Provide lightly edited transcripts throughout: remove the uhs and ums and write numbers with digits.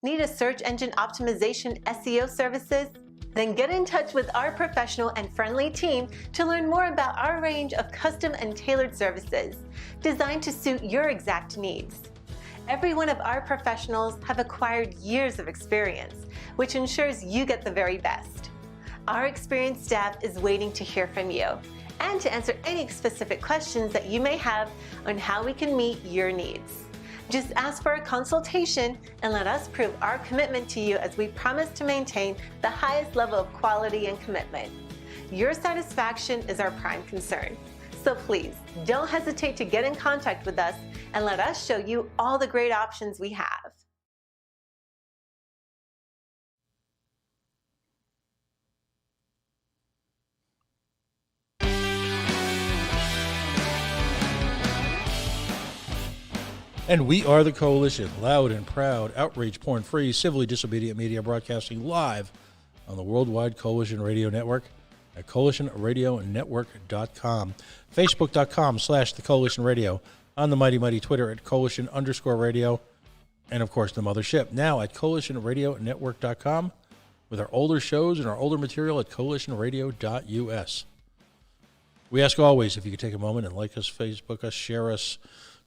Need a search engine optimization SEO services? Then get in touch with our professional and friendly team to learn more about our range of custom and tailored services designed to suit your exact needs. Every one of our professionals have acquired years of experience, which ensures you get the very best. Our experienced staff is waiting to hear from you and to answer any specific questions that you may have on how we can meet your needs. Just ask for a consultation and let us prove our commitment to you as we promise to maintain the highest level of quality and commitment. Your satisfaction is our prime concern. So please, don't hesitate to get in contact with us and let us show you all the great options we have. And we are the Coalition, loud and proud, outrage porn-free, civilly disobedient media broadcasting live on the Worldwide Coalition Radio Network at coalitionradionetwork.com, facebook.com/The Coalition Radio, on the mighty Twitter at Coalition_radio, and of course the mothership now at coalitionradionetwork.com with our older shows and our older material at coalitionradio.us. We ask always if you could take a moment and like us, Facebook us, share us,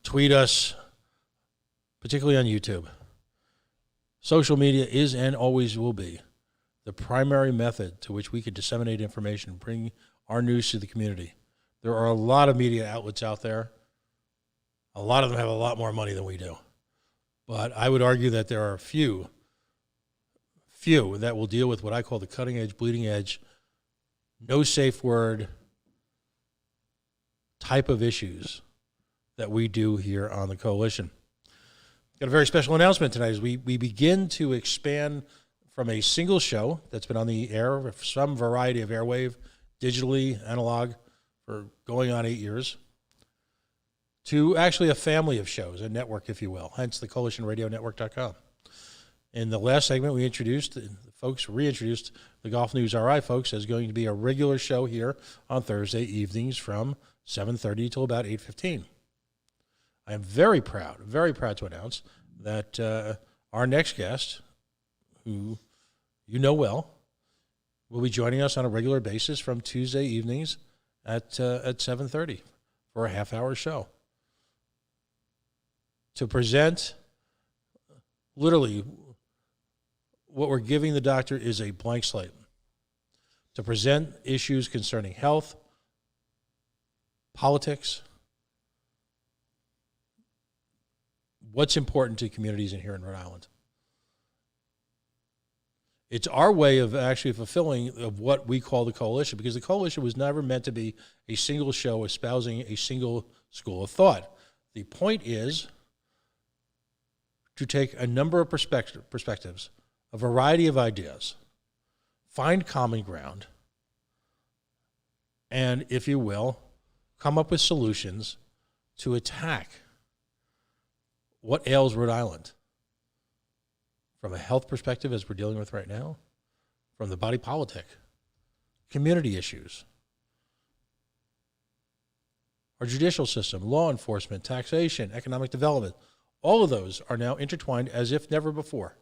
tweet us, particularly on YouTube. Social media is and always will be the primary method to which we can disseminate information, bring our news to the community. There are a lot of media outlets out there. A lot of them have a lot more money than we do. But I would argue that there are few that will deal with what I call the cutting edge, bleeding edge, no safe word type of issues that we do here on the Coalition. Got a very special announcement tonight as we begin to expand from a single show that's been on the air, some variety of airwave, digitally, analog, for going on 8 years, to actually a family of shows, a network, if you will, hence the coalitionradionetwork.com. In the last segment, we reintroduced the Golf News RI folks as going to be a regular show here on Thursday evenings from 7:30 till about 8:15. I am very proud to announce that our next guest, who you know well, will be joining us on a regular basis from Tuesday evenings at 7:30 for a half-hour show to present literally what we're giving the doctor is a blank slate, to present issues concerning health, politics, what's important to communities in here in Rhode Island. It's our way of actually fulfilling of what we call the Coalition, because the Coalition was never meant to be a single show espousing a single school of thought. The point is to take a number of perspectives, a variety of ideas, find common ground, and, if you will, come up with solutions to attack what ails Rhode Island from a health perspective, as we're dealing with right now, from the body politic, community issues, our judicial system, law enforcement, taxation, economic development. All of those are now intertwined as if never before.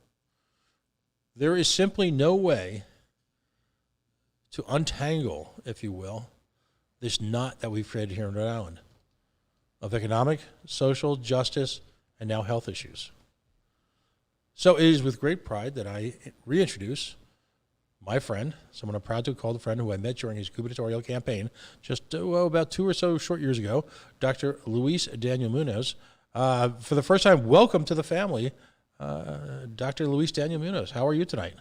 There is simply no way to untangle, if you will, this knot that we've created here in Rhode Island of economic, social, justice, and now health issues. So it is with great pride that I reintroduce my friend, someone I'm proud to call a friend, who I met during his gubernatorial campaign just about 2 or so short years ago, Dr. Luis Daniel Munoz. For the first time, welcome to the family, Dr. Luis Daniel Munoz. How are you tonight?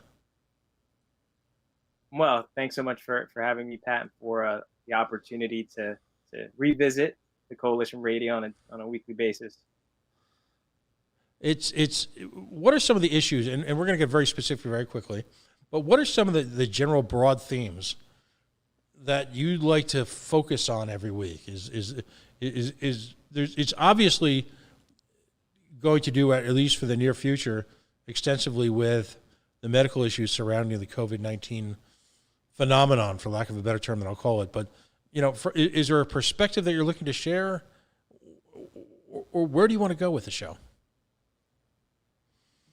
Well, thanks so much for having me, Pat, and for the opportunity to revisit the Coalition Radio on a weekly basis. It's what are some of the issues, and we're going to get very specific very quickly, but what are some of the general broad themes that you'd like to focus on every week? It's obviously going to do, at least for the near future, extensively with the medical issues surrounding the COVID-19 phenomenon, for lack of a better term than I'll call it. But, is there a perspective that you're looking to share, or where do you want to go with the show?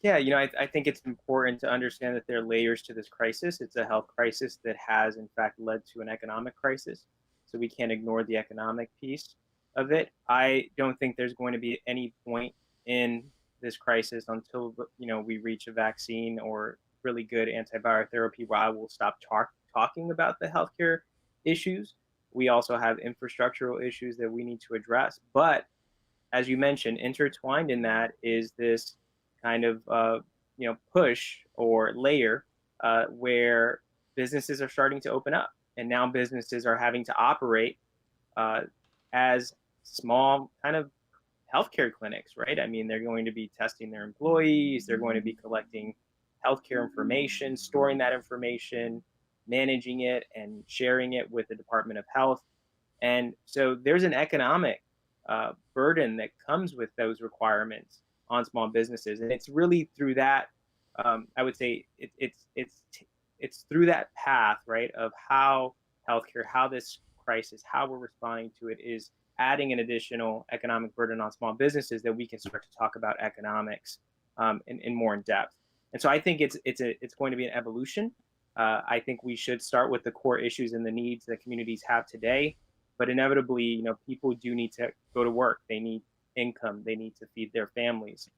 Yeah, I think it's important to understand that there are layers to this crisis. It's a health crisis that has, in fact, led to an economic crisis. So we can't ignore the economic piece of it. I don't think there's going to be any point in this crisis until, we reach a vaccine or really good antiviral therapy where I will stop talking about the healthcare issues. We also have infrastructural issues that we need to address. But as you mentioned, intertwined in that is this kind of push or layer where businesses are starting to open up, and now businesses are having to operate uh, as small kind of healthcare clinics, right? I mean, they're going to be testing their employees, they're going to be collecting healthcare information, storing that information, managing it, and sharing it with the Department of Health. And so there's an economic burden that comes with those requirements on small businesses, and it's really through that. I would say it's through that path, right, of how healthcare, how this crisis, how we're responding to it is adding an additional economic burden on small businesses that we can start to talk about economics in more in depth. And so I think it's going to be an evolution. I think we should start with the core issues and the needs that communities have today, but inevitably, people do need to go to work. They need income. They need to feed their families,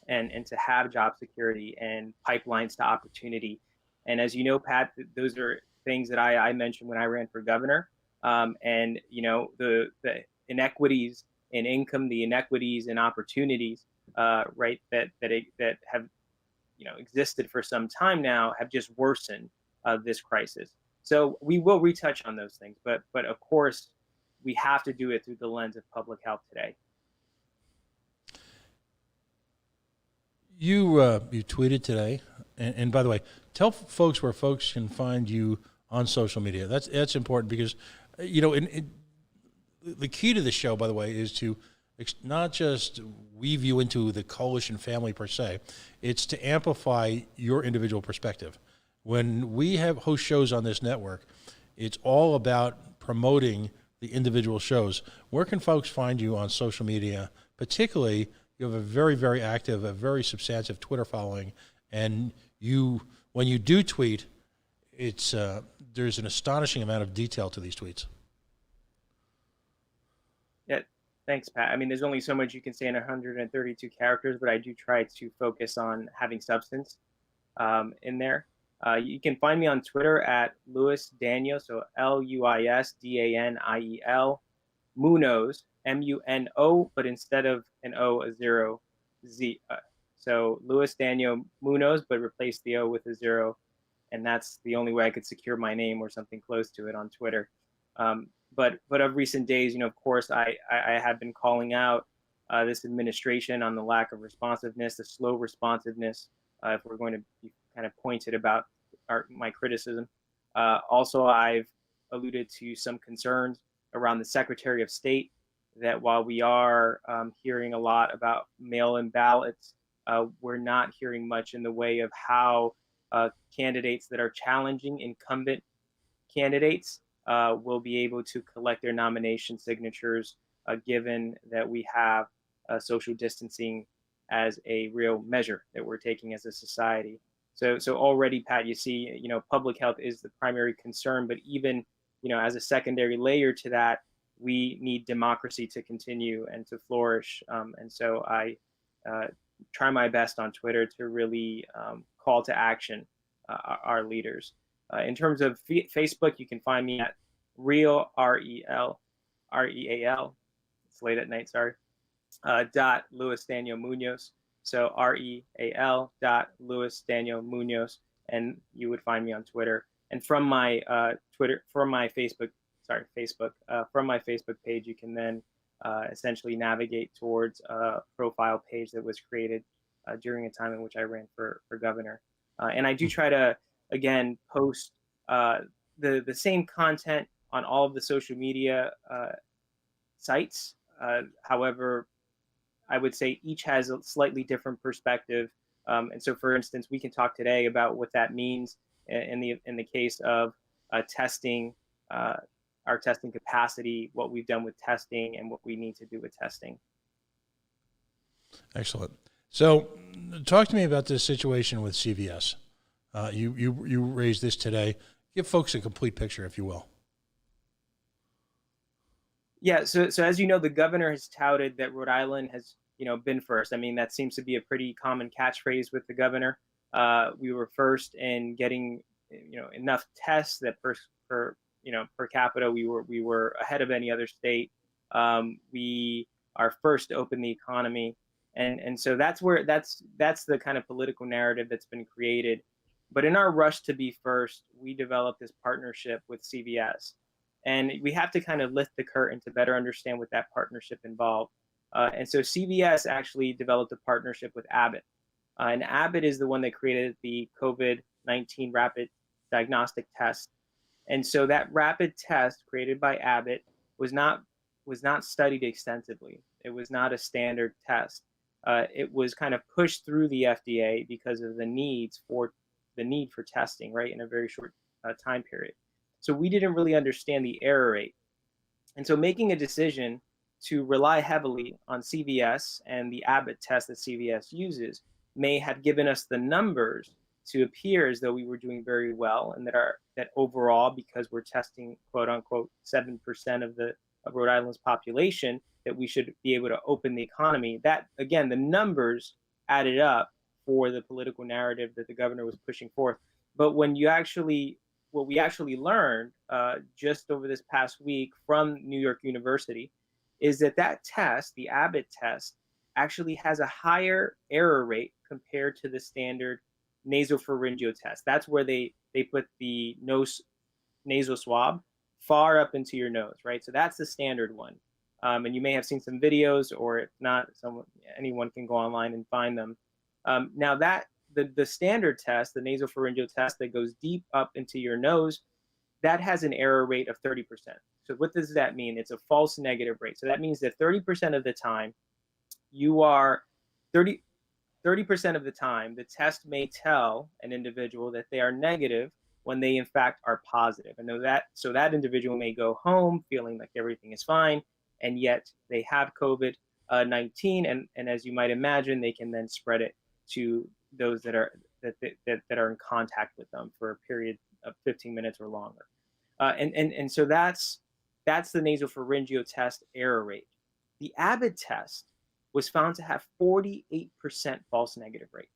and to have job security and pipelines to opportunity. And as you know, Pat, those are things that I mentioned when I ran for governor. And the inequities in income, the inequities in opportunities, right, that have existed for some time now have just worsened this crisis. So we will retouch on those things, but of course, we have to do it through the lens of public health today. You tweeted today, and by the way, tell folks where folks can find you on social media. That's important because, the key to the show, by the way, is to not just weave you into the coalition family per se, it's to amplify your individual perspective. When we have host shows on this network, it's all about promoting the individual shows. Where can folks find you on social media? Particularly, you have a very, very active, a very substantive Twitter following, and when you do tweet, it's there's an astonishing amount of detail to these tweets. Yeah, thanks, Pat. I mean, there's only so much you can say in 132 characters, but I do try to focus on having substance in there. You can find me on Twitter at Luis Daniel, so LuisDaniel, Munoz, Muno, but instead of an O, a zero, Z. So Luis Daniel Munoz, but replace the O with a zero. And that's the only way I could secure my name or something close to it on Twitter. But of recent days, of course, I have been calling out this administration on the lack of responsiveness, the slow responsiveness, if we're going to be kind of pointed about my criticism. Also, I've alluded to some concerns around the Secretary of State, that while we are hearing a lot about mail-in ballots, we're not hearing much in the way of how candidates that are challenging incumbent candidates will be able to collect their nomination signatures, given that we have social distancing as a real measure that we're taking as a society. So already, Pat, you see, public health is the primary concern, but even, as a secondary layer to that, we need democracy to continue and to flourish. And so I try my best on Twitter to really call to action our leaders. In terms of Facebook, you can find me at Real, REAL. It's late at night, sorry. Dot Luis Daniel Munoz. So REAL dot Luis Daniel Munoz, and you would find me on Twitter. And from my from my Facebook page, you can then essentially navigate towards a profile page that was created during a time in which I ran for governor. And I do try to, again, post the same content on all of the social media sites. However, I would say each has a slightly different perspective. And so, for instance, we can talk today about what that means in the case of testing, our testing capacity, what we've done with testing, and what we need to do with testing. Excellent. So, talk to me about this situation with CVS. You raised this today. Give folks a complete picture, if you will. Yeah, so as you know, the governor has touted that Rhode Island has, been first. I mean, that seems to be a pretty common catchphrase with the governor. We were first in getting, enough tests that per capita we were ahead of any other state. We are first to open the economy, and so that's the kind of political narrative that's been created. But in our rush to be first, we developed this partnership with CVS. And we have to kind of lift the curtain to better understand what that partnership involved. And so CVS actually developed a partnership with Abbott. And Abbott is the one that created the COVID-19 rapid diagnostic test. And so that rapid test created by Abbott was not studied extensively. It was not a standard test. It was kind of pushed through the FDA because of the need for testing, right, in a very short time period. So we didn't really understand the error rate. And so making a decision to rely heavily on CVS and the Abbott test that CVS uses may have given us the numbers to appear as though we were doing very well, and that overall, because we're testing quote unquote 7% of Rhode Island's population, that we should be able to open the economy. That, again, the numbers added up for the political narrative that the governor was pushing forth. But what we actually learned just over this past week from New York University is that test, the Abbott test, actually has a higher error rate compared to the standard nasopharyngeal test. That's where they put the nasal swab far up into your nose, right? So that's the standard one. And you may have seen some videos, or if not, anyone can go online and find them. Now that the standard test, the nasopharyngeal test that goes deep up into your nose, that has an error rate of 30%. So what does that mean? It's a false negative rate. So that means that 30% of the time, you are 30% of the time, the test may tell an individual that they are negative when they in fact are positive. And so that individual may go home feeling like everything is fine, and yet they have COVID-19, and as you might imagine, they can then spread it to those that are in contact with them for a period of 15 minutes or longer. And so that's the nasopharyngeal test error rate. The Abbott test was found to have 48% false negative rate.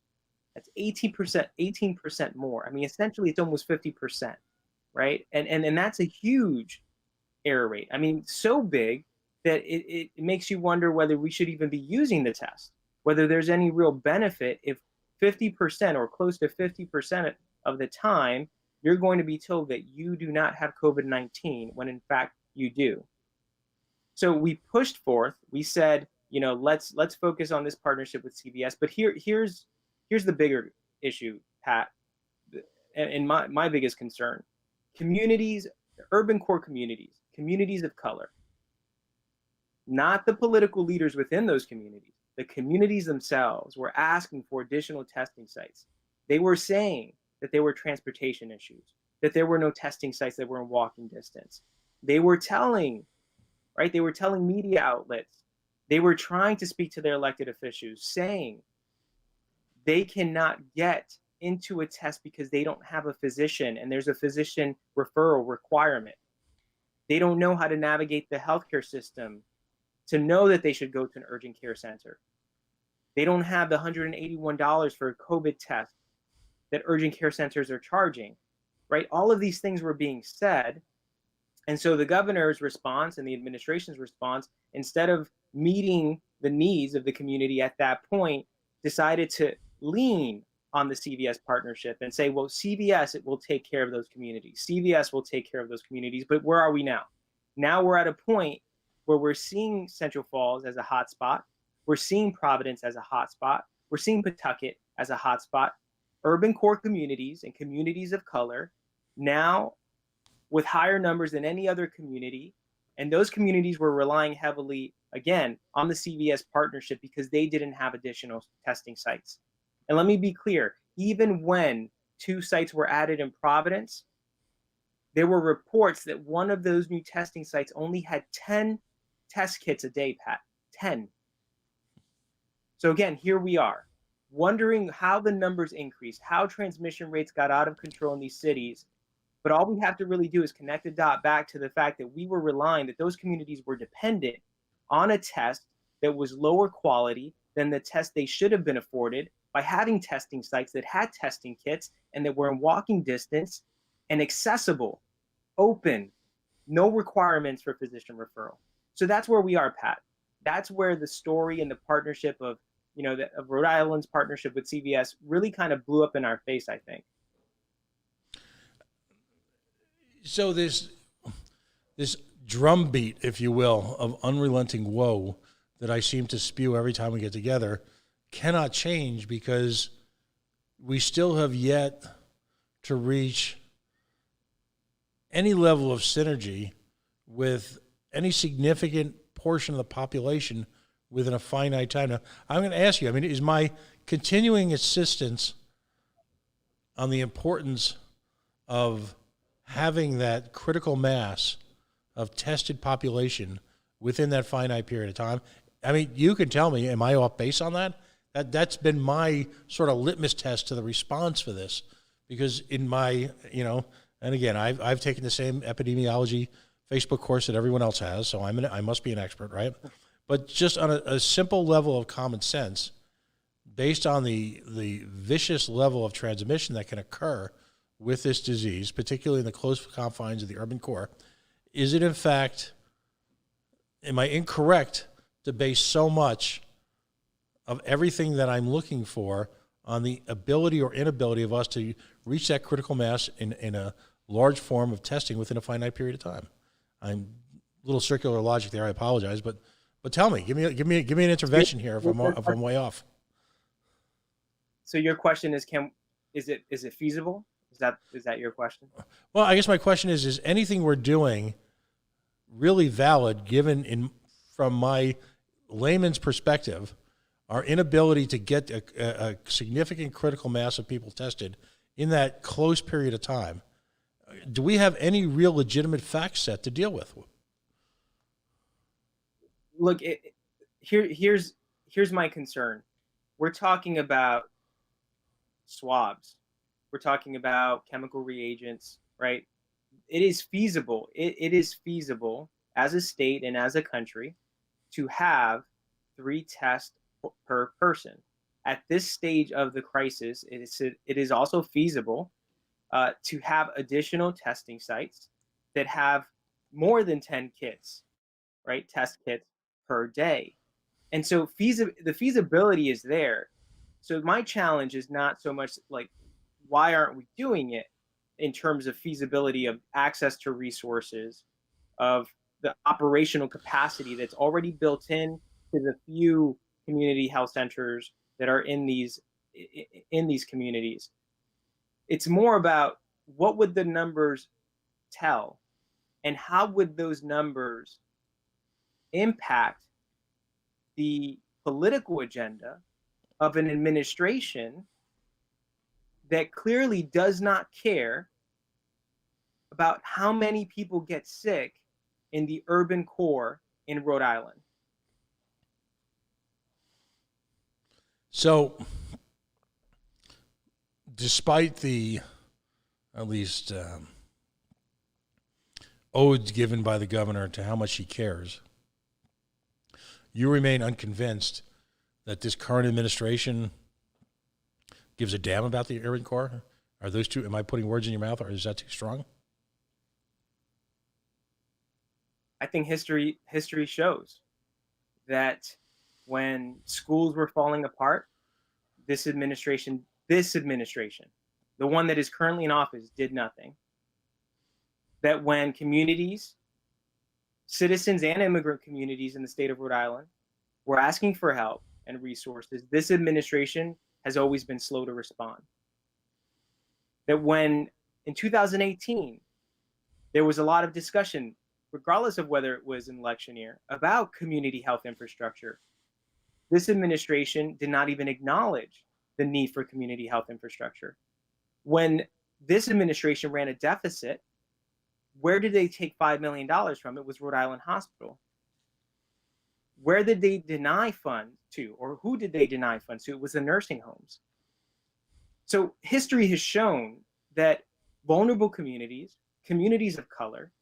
That's 18% more. I mean, essentially, it's almost 50%, right? And that's a huge error rate. I mean, so big that it makes you wonder whether we should even be using the test, whether there's any real benefit if 50% or close to 50% of the time you're going to be told that you do not have COVID-19 when in fact you do. So we pushed forth. We said, let's focus on this partnership with CVS. But here's the bigger issue, Pat, and my biggest concern: communities, urban core communities of color, not the political leaders within those communities. The communities themselves were asking for additional testing sites. They were saying that there were transportation issues, that there were no testing sites that were in walking distance. They were telling media outlets, they were trying to speak to their elected officials, saying they cannot get into a test because they don't have a physician, and there's a physician referral requirement. They don't know how to navigate the healthcare system to know that they should go to an urgent care center. They don't have the $181 for a COVID test that urgent care centers are charging, right? All of these things were being said. And so the governor's response and the administration's response, instead of meeting the needs of the community at that point, decided to lean on the CVS partnership and say, well, CVS, it will take care of those communities. CVS will take care of those communities. But where are we now? Now we're at a point where we're seeing Central Falls as a hotspot. We're seeing Providence as a hotspot. We're seeing Pawtucket as a hotspot. Urban core communities and communities of color now with higher numbers than any other community. And those communities were relying heavily, again, on the CVS partnership because they didn't have additional testing sites. And let me be clear, even when 2 sites were added in Providence, there were reports that one of those new testing sites only had 10 test kits a day, Pat. 10. So again, here we are, wondering how the numbers increased, how transmission rates got out of control in these cities. But all we have to really do is connect the dot back to the fact that we were relying, that those communities were dependent on a test that was lower quality than the test they should have been afforded by having testing sites that had testing kits and that were in walking distance and accessible, open, no requirements for physician referral. So that's where we are, Pat. That's where the story and the partnership of, of Rhode Island's partnership with CVS really kind of blew up in our face, I think. So this drumbeat, if you will, of unrelenting woe that I seem to spew every time we get together cannot change, because we still have yet to reach any level of synergy with any significant portion of the population within a finite time. Now, I'm going to ask you, I mean, is my continuing insistence on the importance of having that critical mass of tested population within that finite period of time? I mean, you can tell me, am I off base on that? That's been my sort of litmus test to the response for this, because in my, and again, I've taken the same epidemiology Facebook course that everyone else has, so I must be an expert, right? But just on a simple level of common sense, based on the vicious level of transmission that can occur with this disease, particularly in the close confines of the urban core, is it in fact, am I incorrect to base so much of everything that I'm looking for on the ability or inability of us to reach that critical mass in a large form of testing within a finite period of time? I'm a little circular logic there. I apologize, but tell me, give me an intervention here if I'm way off. So your question is, is it feasible? Is that your question? Well, I guess my question is anything we're doing really valid given from my layman's perspective, our inability to get a significant critical mass of people tested in that close period of time? Do we have any real legitimate fact set to deal with? Look, here's my concern. We're talking about swabs. We're talking about chemical reagents, right? It is feasible. It is feasible as a state and as a country to have 3 tests per person. At this stage of the crisis, it is also feasible to have additional testing sites that have more than 10 kits, right? Test kits per day. And so the feasibility is there. So my challenge is not so much like, why aren't we doing it, in terms of feasibility of access to resources, of the operational capacity that's already built in to the few community health centers that are in these communities. It's more about what would the numbers tell, and how would those numbers impact the political agenda of an administration that clearly does not care about how many people get sick in the urban core in Rhode Island. So, despite the, at least, odes given by the governor to how much he cares, you remain unconvinced that this current administration gives a damn about the urban core? Are those two, am I putting words in your mouth, or is that too strong? I think history shows that when schools were falling apart, this administration, the one that is currently in office, did nothing. That when communities, citizens and immigrant communities in the state of Rhode Island were asking for help and resources, this administration has always been slow to respond. That when in 2018, there was a lot of discussion, regardless of whether it was an election year, about community health infrastructure, this administration did not even acknowledge the need for community health infrastructure. When this administration ran a deficit, where did they take $5 million from? It was Rhode Island Hospital. where did they deny funds to, or who did they deny funds to? It was the nursing homes. So history has shown that vulnerable communities, communities of color,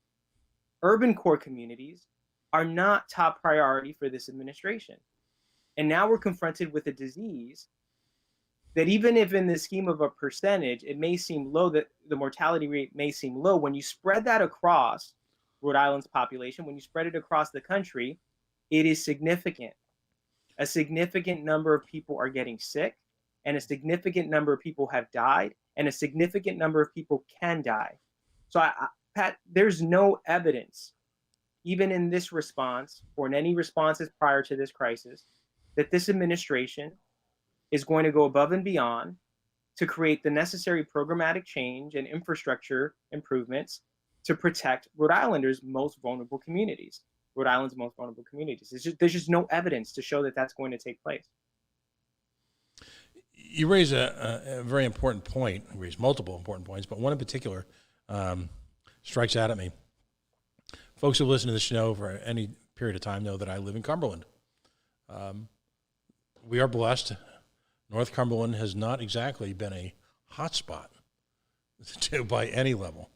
urban core communities are not top priority for this administration. And now we're confronted with a disease that, even if in the scheme of a percentage, it may seem low, that the mortality rate may seem low, when you spread that across Rhode Island's population, when you spread it across the country, it is significant. A significant number of people are getting sick, and a significant number of people have died, and a significant number of people can die. So, Pat, there's no evidence, even in this response or in any responses prior to this crisis, that this administration is going to go above and beyond to create the necessary programmatic change and infrastructure improvements to protect Rhode Islanders' most vulnerable communities, Rhode Island's most vulnerable communities. There's just no evidence to show that that's going to take place. You raise a very important point. You raise multiple important points, but one in particular strikes out at me. Folks who listen to the show for any period of time know that I live in Cumberland. We are blessed. North Cumberland has not exactly been a hot spot by any level.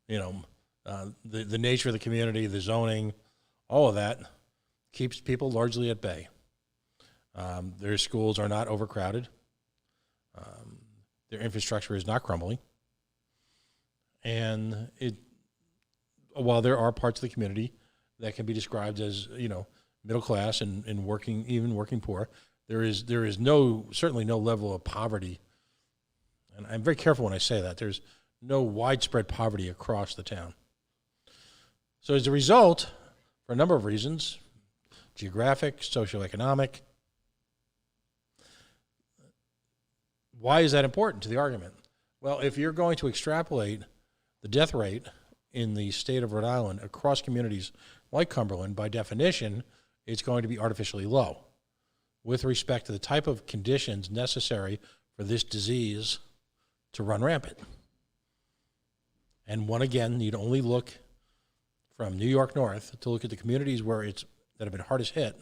You know, the nature of the community, the zoning, all of that keeps people largely at bay. Their schools are not overcrowded. Their infrastructure is not crumbling. And while there are parts of the community that can be described as, you know, middle class and working, even working poor, there is certainly no level of poverty. And I'm very careful when I say that. There's no widespread poverty across the town. So as a result, for a number of reasons, geographic, socioeconomic, why is that important to the argument? Well, if you're going to extrapolate the death rate in the state of Rhode Island across communities like Cumberland, by definition, it's going to be artificially low with respect to the type of conditions necessary for this disease to run rampant. And one, again, you'd only look from New York north to look at the communities that have been hardest hit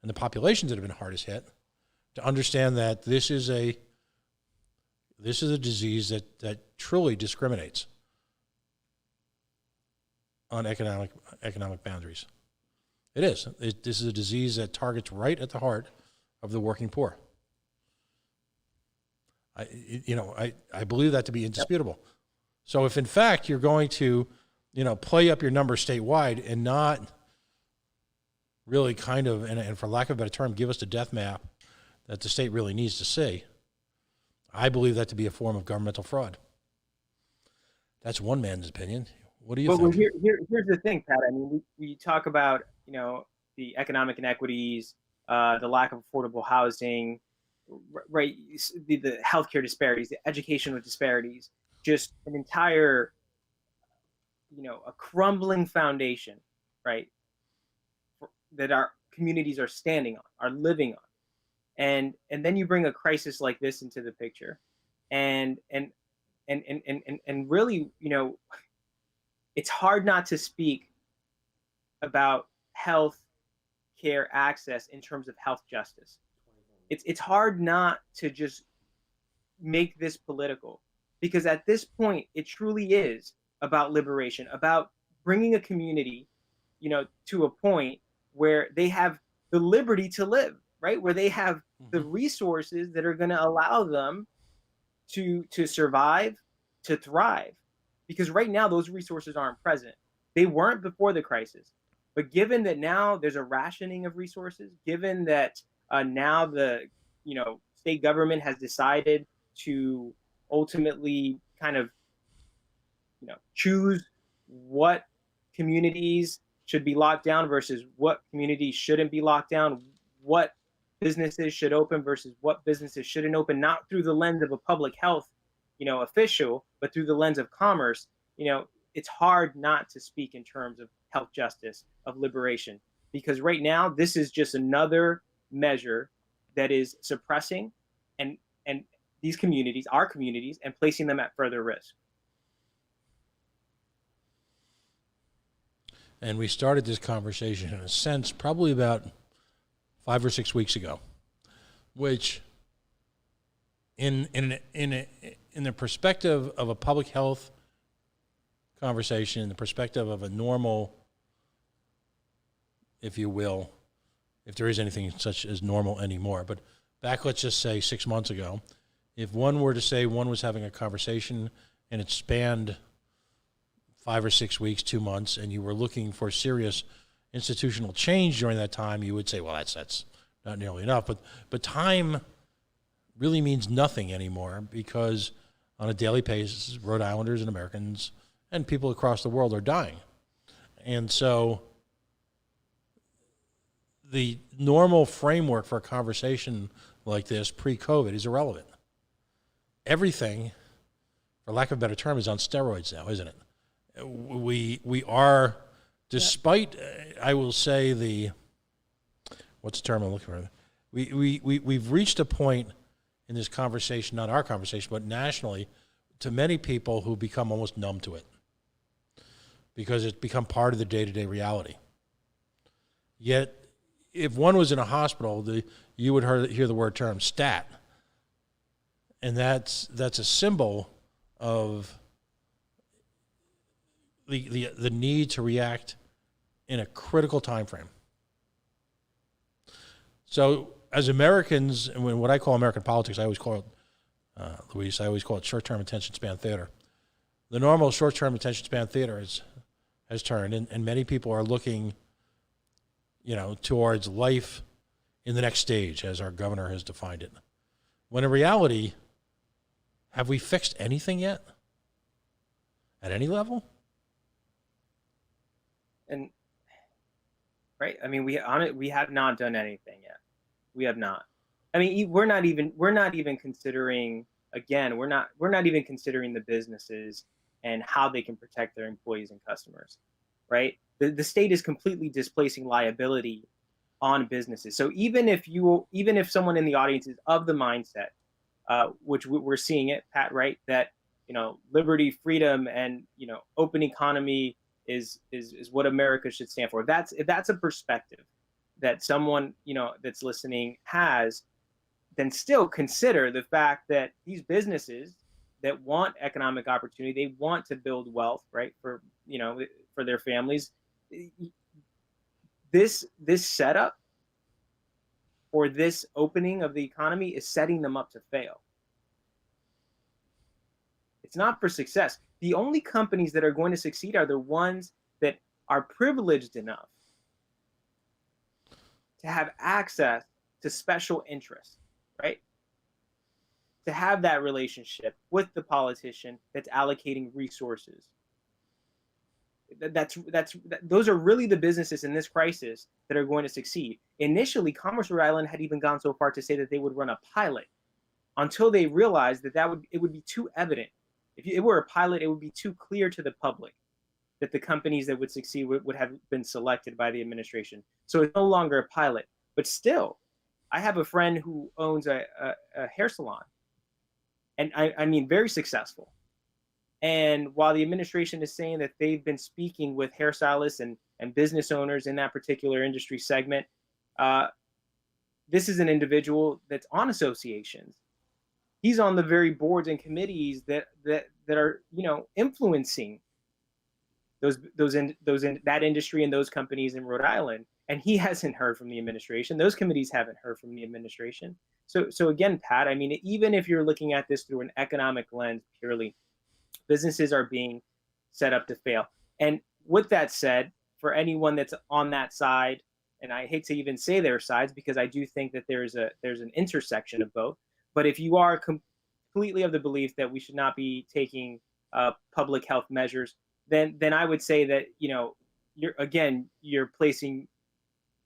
and the populations that have been hardest hit to understand that this is a disease that truly discriminates on economic boundaries. It is. This is a disease that targets right at the heart of the working poor. I believe that to be indisputable. So if in fact you're going to, play up your numbers statewide and not really kind of, and for lack of a better term, give us the death map that the state really needs to see, I believe that to be a form of governmental fraud. That's one man's opinion. What do you think? Well, here's the thing, Pat. I mean, we talk about, the economic inequities, the lack of affordable housing, right? The healthcare disparities, the educational disparities, just an entire, a crumbling foundation, right? That our communities are standing on, are living on. And then you bring a crisis like this into the picture, and really, it's hard not to speak about health care access in terms of health justice. It's hard not to just make this political, because at this point it truly is about liberation, about bringing a community, to a point where they have the liberty to live, right? Where they have the resources that are going to allow them to survive, to thrive. Because right now those resources aren't present. They weren't before the crisis. But given that now there's a rationing of resources, given that now the state government has decided to ultimately kind of choose what communities should be locked down versus what communities shouldn't be locked down, what businesses should open versus what businesses shouldn't open, not through the lens of a public health official, but through the lens of commerce, it's hard not to speak in terms of health justice, of liberation, because right now this is just another measure that is suppressing and these communities, our communities, and placing them at further risk. And we started this conversation in a sense probably about 5 or 6 weeks ago, which in the perspective of a public health conversation, in the perspective of a normal, if you will, if there is anything such as normal anymore, but back, let's just say 6 months ago, if one were to say one was having a conversation and it spanned 5 or 6 weeks, 2 months, and you were looking for serious institutional change during that time, you would say, well, that's not nearly enough. But time really means nothing anymore, because on a daily basis, Rhode Islanders and Americans and people across the world are dying. And so the normal framework for a conversation like this pre-COVID is irrelevant. Everything, for lack of a better term, is on steroids now, isn't it? We are, despite, I will say, what's the term I'm looking for? We've reached a point in this conversation, not our conversation, but nationally, to many people who become almost numb to it, because it's become part of the day-to-day reality. Yet, if one was in a hospital, you would hear the word term stat, and that's a symbol of the need to react in a critical time frame. So, as Americans, and what I call American politics, I always call it, Luis, I always call it short-term attention span theater. The normal short-term attention span theater has turned, and many people are looking, towards life in the next stage, as our governor has defined it. When in reality, have we fixed anything yet? At any level? And right, I mean, we have not done anything yet. We have not. I mean, we're not even considering, again, we're not even considering the businesses and how they can protect their employees and customers, right? The state is completely displacing liability on businesses. So even if someone in the audience is of the mindset, which we're seeing it, Pat, right, that liberty, freedom, and open economy is what America should stand for. If that's a perspective that someone that's listening has, then still consider the fact that these businesses that want economic opportunity, they want to build wealth, right, for their families. This setup or this opening of the economy is setting them up to fail. It's not for success. The only companies that are going to succeed are the ones that are privileged enough to have access to special interests, right? To have that relationship with the politician that's allocating resources. Those are really the businesses in this crisis that are going to succeed. Initially, Commerce Rhode Island had even gone so far to say that they would run a pilot, until they realized that it would be too evident. If it were a pilot, it would be too clear to the public that the companies that would succeed would have been selected by the administration. So it's no longer a pilot. But still, I have a friend who owns a hair salon, and I mean very successful. And while the administration is saying that they've been speaking with hairstylists and business owners in that particular industry segment, this is an individual that's on associations. He's on the very boards and committees that are influencing that industry and those companies in Rhode Island, and he hasn't heard from the administration. Those committees haven't heard from the administration. So again, Pat, I mean, even if you're looking at this through an economic lens purely, businesses are being set up to fail. And with that said, for anyone that's on that side, and I hate to even say their sides, because I do think that there's an intersection of both. But if you are completely of the belief that we should not be taking public health measures, then I would say that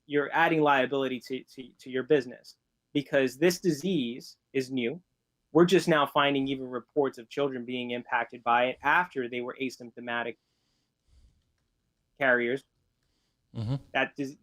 you're adding liability to your business, because this disease is new. We're just now finding even reports of children being impacted by it after they were asymptomatic carriers. Mm-hmm.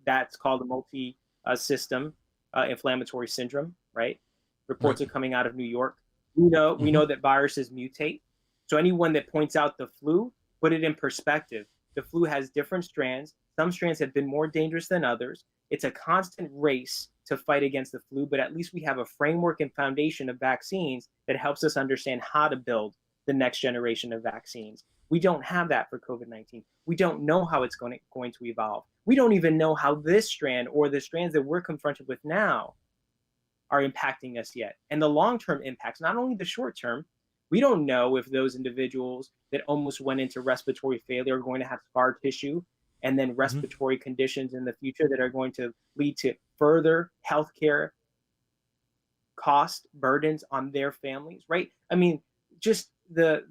That's called a multi-system inflammatory syndrome, right? Reports Right. are coming out of New York. We know that viruses mutate. So anyone that points out the flu, put it in perspective. The flu has different strands, Some strands have been more dangerous than others. It's a constant race to fight against the flu, but at least we have a framework and foundation of vaccines that helps us understand how to build the next generation of vaccines. We don't have that for COVID-19. We don't know how it's going to evolve. We don't even know how this strand or the strands that we're confronted with now are impacting us yet. And the long-term impacts, not only the short-term, we don't know if those individuals that almost went into respiratory failure are going to have scar tissue and then respiratory conditions in the future that are going to lead to further healthcare cost burdens on their families, right? I mean, just the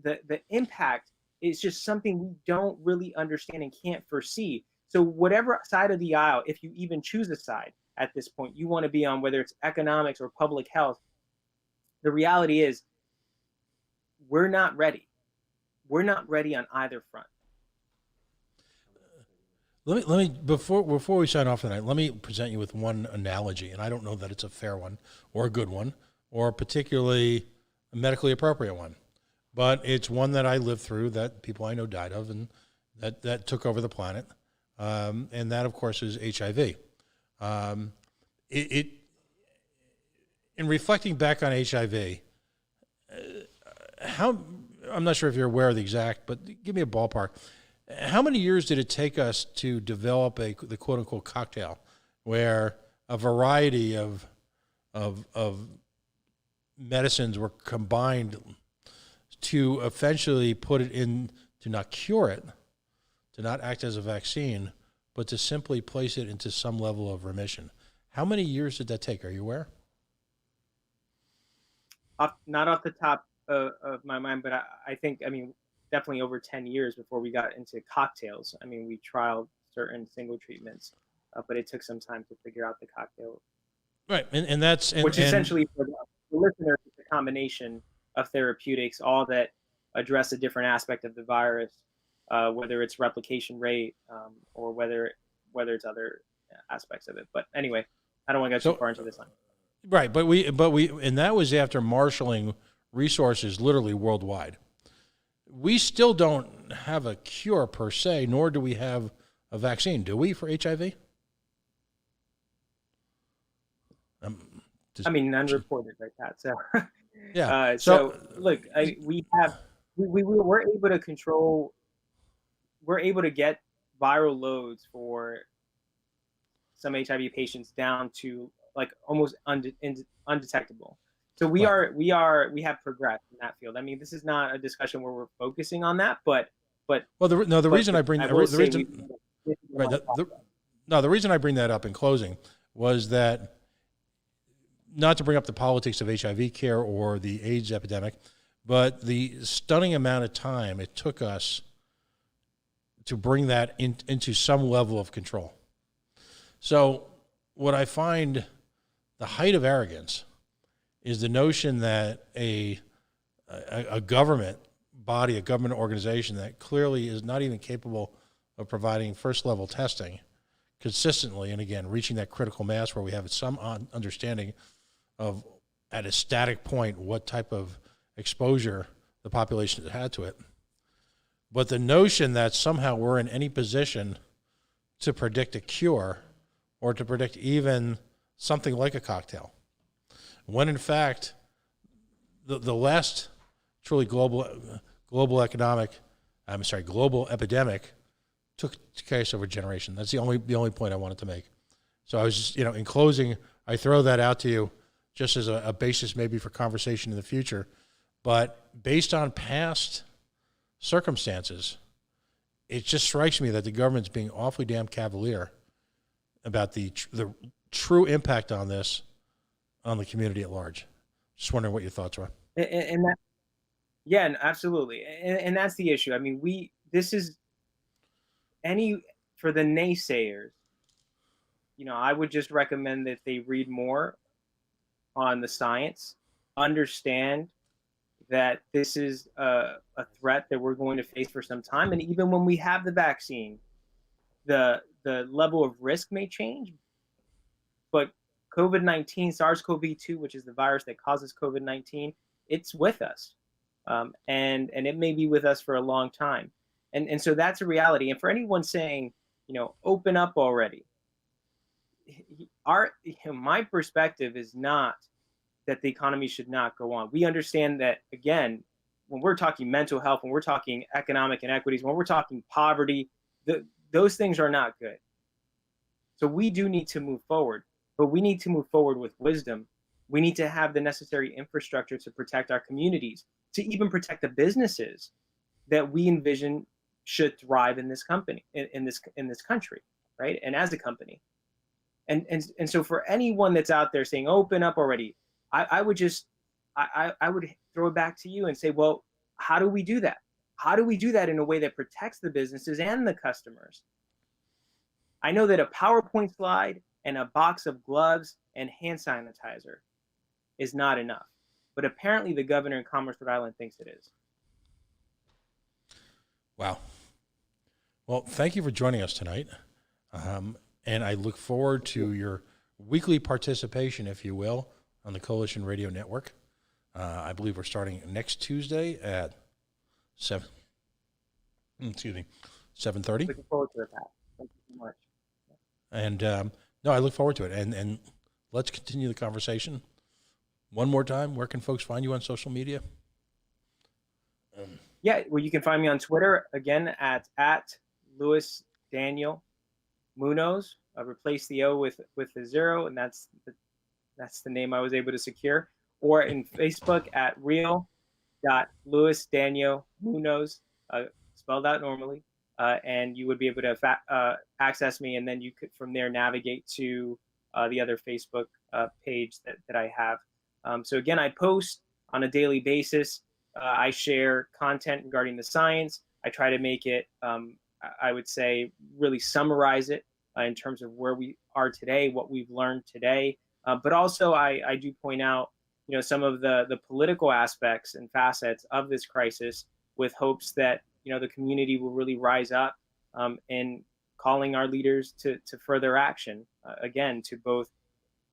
impact is just something we don't really understand and can't foresee. So whatever side of the aisle, if you even choose a side at this point, you want to be on, whether it's economics or public health, the reality is we're not ready. We're not ready on either front. Let me before we sign off tonight, let me present you with one analogy, and I don't know that it's a fair one or a good one or a particularly medically appropriate one, but it's one that I lived through, that people I know died of, and that took over the planet, and that of course is HIV. In reflecting back on HIV, I'm not sure if you're aware of the exact, but give me a ballpark. How many years did it take us to develop the quote unquote cocktail, where a variety of medicines were combined to eventually put it in, to not cure it, to not act as a vaccine, but to simply place it into some level of remission? How many years did that take? Are you aware? Not off the top of my mind, but I think, I mean, definitely over 10 years before we got into cocktails. I mean, we trialed certain single treatments, but it took some time to figure out the cocktail. Right, and that's... which essentially, for the listener, is a combination of therapeutics, all that address a different aspect of the virus, whether it's replication rate or whether it's other aspects of it. But anyway, I don't want to go too far into this one. Right, but we, and that was after marshaling resources literally worldwide. We still don't have a cure per se, nor do we have a vaccine, do we, for HIV? I mean, unreported like that. So, yeah. so look, we were able to control. We're able to get viral loads for some HIV patients down to like almost undetectable. So we have progressed in that field. I mean, this is not a discussion where we're focusing on that, but well, the reason I bring the reason I bring that up in closing was that, not to bring up the politics of HIV care or the AIDS epidemic, but the stunning amount of time it took us to bring that into some level of control. So what I find the height of arrogance is the notion that a government body, a government organization that clearly is not even capable of providing first-level testing consistently, and again, reaching that critical mass where we have some understanding of, at a static point, what type of exposure the population has had to it. But the notion that somehow we're in any position to predict a cure or to predict even something like a cocktail, when in fact the last truly global epidemic took place over a generation. That's the only point I wanted to make. So I was just, in closing, I throw that out to you just as a basis maybe for conversation in the future. But based on past circumstances, it just strikes me that the government's being awfully damn cavalier about the true impact on this on the community at large. Just wondering what your thoughts were. And that, yeah, absolutely. And that's the issue. I mean, for the naysayers, I would just recommend that they read more on the science, understand that this is a threat that we're going to face for some time. And even when we have the vaccine, the level of risk may change, but COVID-19, SARS-CoV-2, which is the virus that causes COVID-19, it's with us. And it may be with us for a long time. And so that's a reality. And for anyone saying, open up already. My perspective is not that the economy should not go on. We understand that, again, when we're talking mental health, when we're talking economic inequities, when we're talking poverty, those things are not good. So we do need to move forward, but we need to move forward with wisdom. We need to have the necessary infrastructure to protect our communities, to even protect the businesses that we envision should thrive in this company, in this country, right? And as a company. And so for anyone that's out there saying open up already, I would throw it back to you and say, well, how do we do that? How do we do that in a way that protects the businesses and the customers? I know that a PowerPoint slide and a box of gloves and hand sanitizer is not enough, but apparently the governor in Commerce, Rhode Island thinks it is. Wow. Well, thank you for joining us tonight. And I look forward to your weekly participation, if you will, on the Coalition Radio Network. I believe we're starting next Tuesday at 7:30. Looking forward to it, Pat. Thank you so much. And no, I look forward to it. And let's continue the conversation. One more time, where can folks find you on social media? Yeah, well, you can find me on Twitter, again, at Louis Daniel Munoz. Replace the O with the 0, and that's the name I was able to secure. Or in Facebook at real.Louis Daniel Munoz, spelled out normally. And you would be able to access me, and then you could from there navigate to the other Facebook page that I have. So again, I post on a daily basis. I share content regarding the science. I try to make it, I would say, really summarize it in terms of where we are today, what we've learned today. But also I do point out, some of the political aspects and facets of this crisis, with hopes that, the community will really rise up in calling our leaders to further action, again, to both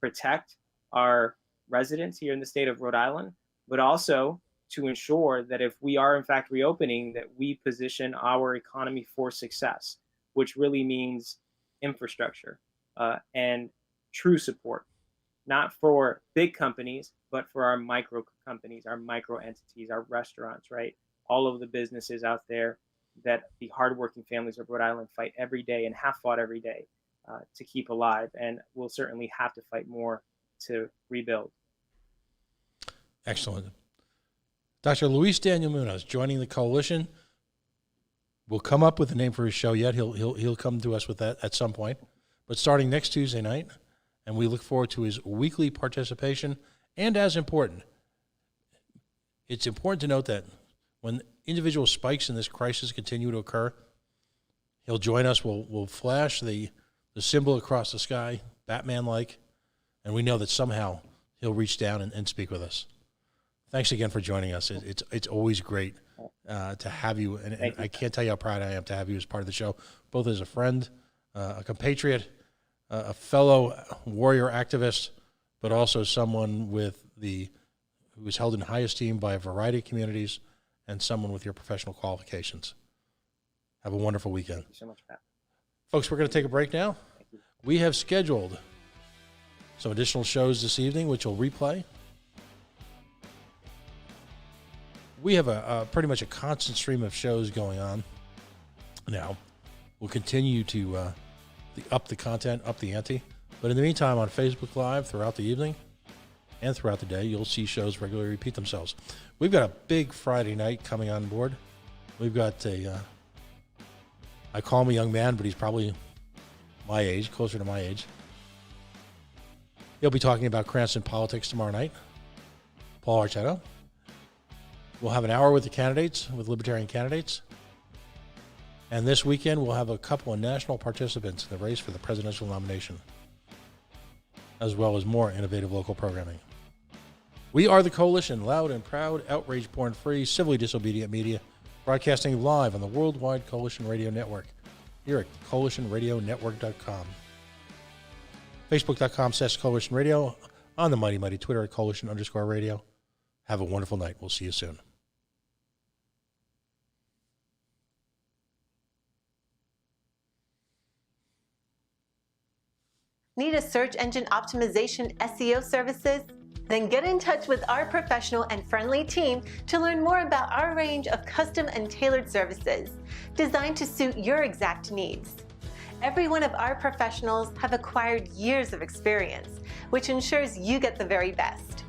protect our residents here in the state of Rhode Island, but also to ensure that if we are in fact reopening, that we position our economy for success, which really means infrastructure and true support, not for big companies, but for our micro companies, our micro entities, our restaurants, right? All of the businesses out there that the hardworking families of Rhode Island fight every day and have fought every day to keep alive, and will certainly have to fight more to rebuild. Excellent. Dr. Luis Daniel Munoz joining the coalition. We'll come up with a name for his show yet. He'll come to us with that at some point. But starting next Tuesday night, and we look forward to his weekly participation. And as important, it's important to note that when individual spikes in this crisis continue to occur, he'll join us. We'll flash the symbol across the sky, Batman-like, and we know that somehow he'll reach down and speak with us. Thanks again for joining us. It's always great to have you, and I can't tell you how proud I am to have you as part of the show, both as a friend, a compatriot, a fellow warrior activist, but also someone who is held in high esteem by a variety of communities, and someone with your professional qualifications. Have a wonderful weekend. Thank you so much, Pat. Folks, we're going to take a break now. We have scheduled some additional shows this evening, which will replay. We have a pretty much a constant stream of shows going on now. We'll continue to up the content, up the ante. But in the meantime, on Facebook Live throughout the evening and throughout the day, you'll see shows regularly repeat themselves. We've got a big Friday night coming on board. We've got I call him a young man, but he's probably my age, closer to my age. He'll be talking about Cranston politics tomorrow night. Paul Artetto. We'll have an hour with the candidates, with Libertarian candidates. And this weekend, we'll have a couple of national participants in the race for the presidential nomination, as well as more innovative local programming. We are the Coalition, loud and proud, outrage-born free, civilly disobedient media, broadcasting live on the worldwide Coalition Radio Network, here at coalitionradionetwork.com. Facebook.com/Coalition Radio, on the mighty Twitter at Coalition_radio. Have a wonderful night. We'll see you soon. Need a search engine optimization SEO services? Then get in touch with our professional and friendly team to learn more about our range of custom and tailored services designed to suit your exact needs. Every one of our professionals have acquired years of experience, which ensures you get the very best.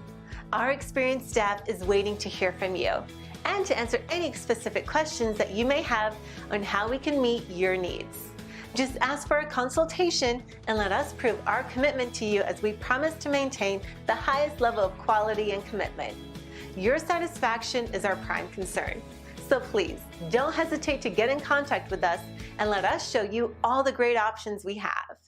Our experienced staff is waiting to hear from you and to answer any specific questions that you may have on how we can meet your needs. Just ask for a consultation and let us prove our commitment to you as we promise to maintain the highest level of quality and commitment. Your satisfaction is our prime concern. So please, don't hesitate to get in contact with us and let us show you all the great options we have.